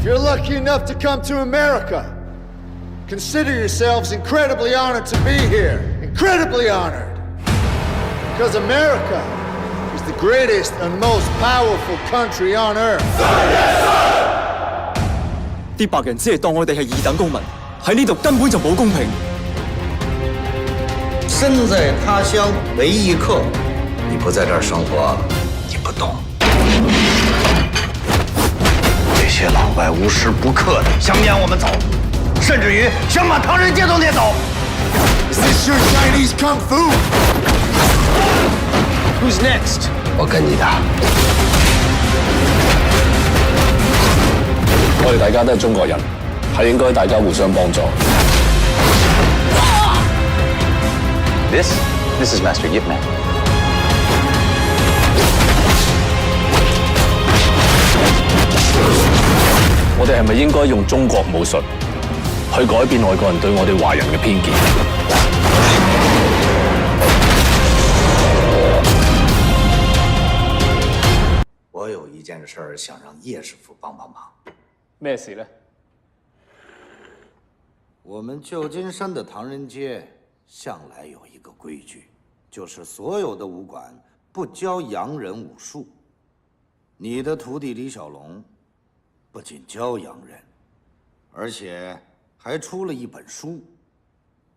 If you're lucky enough to come to America, consider yourselves incredibly honored to be here. Incredibly honored. Because America is the greatest and most powerful country on earth. 啲白人只係當我哋係二等公民，喺呢度根本就冇公平。身在他鄉為異客，你不在這兒生活，你不懂。這些老外無時不刻的想撵我們走，甚至於想把唐人街都撵走。Is this your Chinese kung fu? Who's next？ 我跟你打。我哋大家都係中國人，係應該大家互相幫助。This is Master Yip Man。我哋係咪應該用中國武術去改變外國人對我哋華人嘅偏見？我有一件事兒想讓葉師傅幫幫忙。咩事呢？我們舊金山的唐人街向來有一個規矩，就是所有的武館不教洋人武術。你的徒弟李小龍不僅教洋人，而且還出了一本書，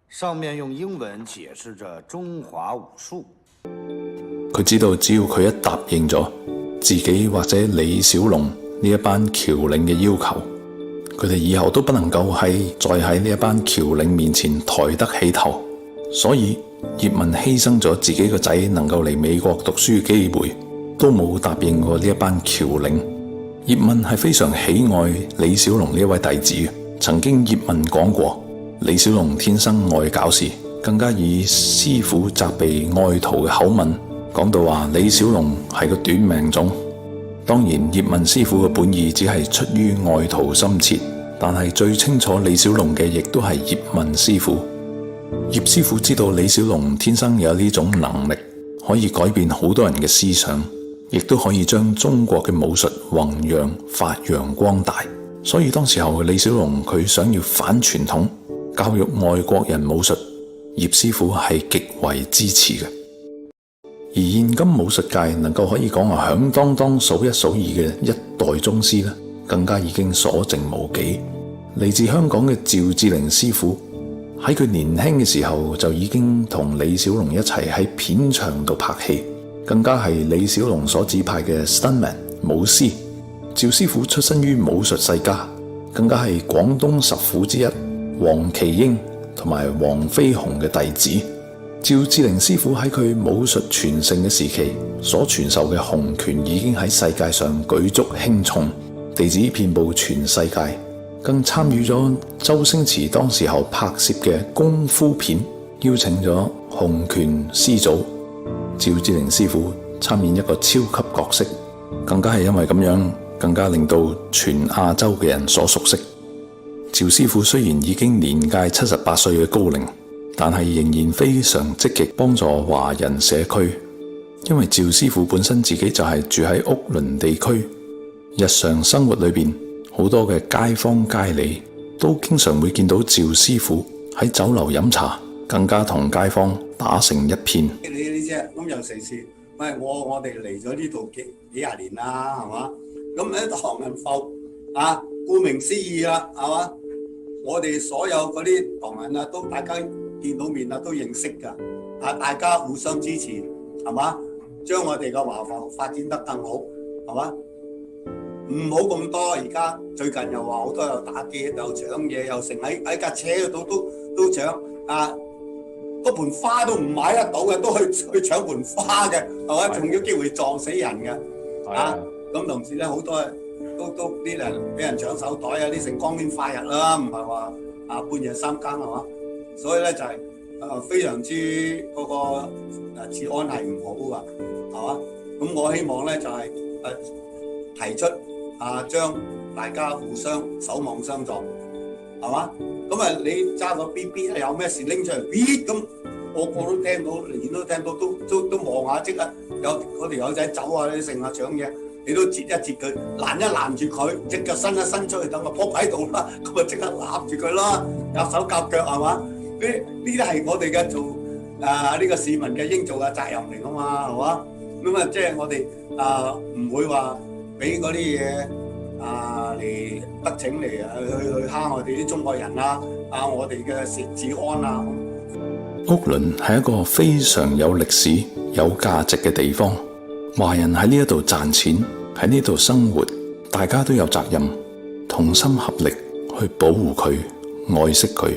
上面用英文解釋着中華武術。佢知道只要佢一答應咗自己或者李小龍呢一班僑領嘅要求，佢哋以後都不能夠再喺呢一班僑領面前抬得起頭。所以葉問犧牲咗自己個仔能夠嚟美國讀書嘅機會，都冇答應過呢一班僑領。葉問係非常喜愛李小龍呢一位弟子，曾經葉問講過，李小龍天生愛搞事，更加以師傅責備愛徒嘅口吻講到話李小龍係個短命種。當然葉問師傅嘅本意只係出於愛徒心切，但係最清楚李小龍嘅亦都係葉問師傅。葉師傅知道李小龍天生有呢種能力，可以改變好多人嘅思想，亦都可以將中國嘅武術弘揚發揚光大。所以當時候李小龍佢想要反傳統，教育外國人武術，葉師傅係極為支持嘅。而現今武術界能夠可以講係響當當數一數二嘅一代宗師呢，更加已經所剩無幾。嚟自香港嘅趙志凌師傅喺佢年輕嘅時候就已經同李小龍一齊喺片場度拍戲，更加係李小龍所指派嘅 stuntman 武師。趙師傅出身於武術世家，更加係廣東十虎之一黃麒英同埋黃飛鴻嘅弟子。趙志凌師傅喺佢武術傳承嘅時期所傳授嘅洪拳已經喺世界上舉足輕重，地址遍佈全世界，更參與咗周星馳當時候拍攝嘅功夫片，邀請咗洪拳師祖趙志凌師傅參演一個超級角色，更加係因為咁樣，更加令到全亞洲嘅人所熟悉。趙師傅雖然已經年屆78歲嘅高齡，但係仍然非常積極幫助華人社區，因為趙師傅本身自己就係住喺屋崙地區，日常生活裏邊好多嘅街坊街里都經常會見到趙師傅喺酒樓飲茶，更加同街坊打成一片。你呢啫，咁有成事，喂我哋嚟咗呢度幾廿年啦，係嘛？咁咧唐人埠啊，顧名思義啦，係嘛？我哋所有嗰啲唐人啊，都大家見到面啊，都認識㗎，啊大家互相支持，係嘛？將我哋嘅華埠發展得更好，係嘛？唔好咁多，而家最近又話好多又打劫又搶嘢又成喺架車度都搶啊！嗰盆花都唔買得到嘅，都去搶盆花嘅，係嘛？仲有機會撞死人嘅，啊！咁同時咧好多都啲人俾人搶手袋啊，啲成光天化日啦，唔係話啊半夜三更係嘛？所以咧就係非常之嗰個治安係唔好㗎，係嘛？咁我希望咧就係提出將大家互相守望相助，係嘛？咁啊你揸個 BB 有咩事拎出嚟 B 咁，個個都聽到，連都聽到都望下即刻有嗰條友仔走啊，你成日搶嘢，你都截一截佢，攔一攔住佢，隻腳伸一伸出去，等個仆喺度啦，咁啊即刻攬住佢啦，夾手夾腳係嘛？呢啲係我哋嘅做呢個市民嘅應做嘅責任嚟噶嘛，係嘛？咁啊即係我哋唔會話俾嗰啲嘢嚟得逞嚟去蝦我哋啲中國人啦，我哋嘅治安啊。屋崙係一個非常有歷史、有價值嘅地方，華人喺呢一度賺錢，喺呢度生活，大家都有責任，同心合力去保護佢、愛惜佢。